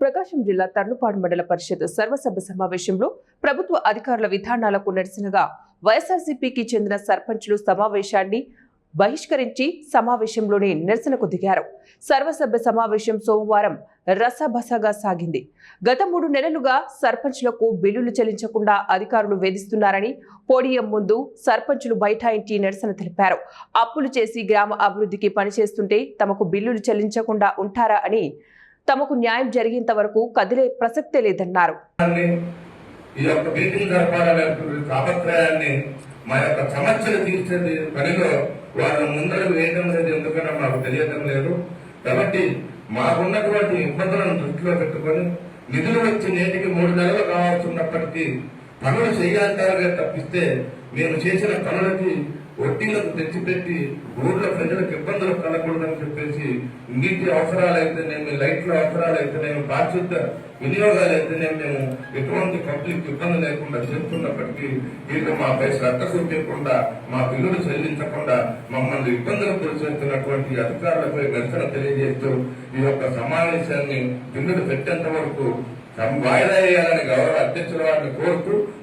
ప్రకాశం జిల్లా తర్లుపాడు మండల పరిషత్ సర్వసభ్య సమావేశంలో ప్రభుత్వ అధికారుల విధానాలకు నిరసనగా వైఎస్ఆర్సీపీకి చెందిన సర్పంచులు సమావేశాన్ని బహిష్కరించి సమావేశంలోనే నిరసనకు దిగారు. సర్వసభ్య సమావేశం సోమవారం రసభసగా సాగింది. గత 3 నెలలుగా సర్పంచులకు బిల్లులు చెల్లించకుండా అధికారులు వేధిస్తున్నారని పోడియం ముందు సర్పంచులు బైఠాయించి నిరసన తెలిపారు. అప్పులు చేసి గ్రామ అభివృద్ధికి పనిచేస్తుంటే తమకు బిల్లులు చెల్లించకుండా ఉంటారా అని, తమకు న్యాయం జరిగేంత వరకు కదిలే ప్రసక్తే లేదన్నారు. మా యొక్క సమస్యలు తీర్చే పనిలో వాళ్ళు ముందరకు వేయడం లేదు, ఎందుకన్నా మాకు తెలియడం లేదు. కాబట్టి మాకున్నటువంటి ఇబ్బందులను దృష్టిలో పెట్టుకొని నిధులు వచ్చి నేటికి 3 నెలలు కావాల్సినప్పటికీ పనులు చేయాలంటారే తప్పిస్తే మేము చేసిన పనులకి వడ్డీలకు తెచ్చిపెట్టి ఊర్లో ప్రజలకు ఇబ్బందులు కలగకూడదని చెప్పేసి నీటి అవసరాలైతేనేమి, లైట్ల అవసరాలైతేనేమి, పారిశుద్ధ వినియోగాలైతేనేమి మేము ఎటువంటి పబ్లిక్ ఇబ్బంది లేకుండా చేస్తున్నప్పటికీ వీళ్ళు మాపై శ్రద్ధ చూపించకుండా, మా బిల్లులు చెల్లించకుండా మమ్మల్ని ఇబ్బందులు గురిచేస్తున్నటువంటి అధికారులపై నిరసన తెలియజేస్తూ ఈ యొక్క సమావేశాన్ని బిల్లులు పెట్టేంత వరకు వాయిదా వేయాలని గౌరవ అధ్యక్షుల వారిని కోరుతూ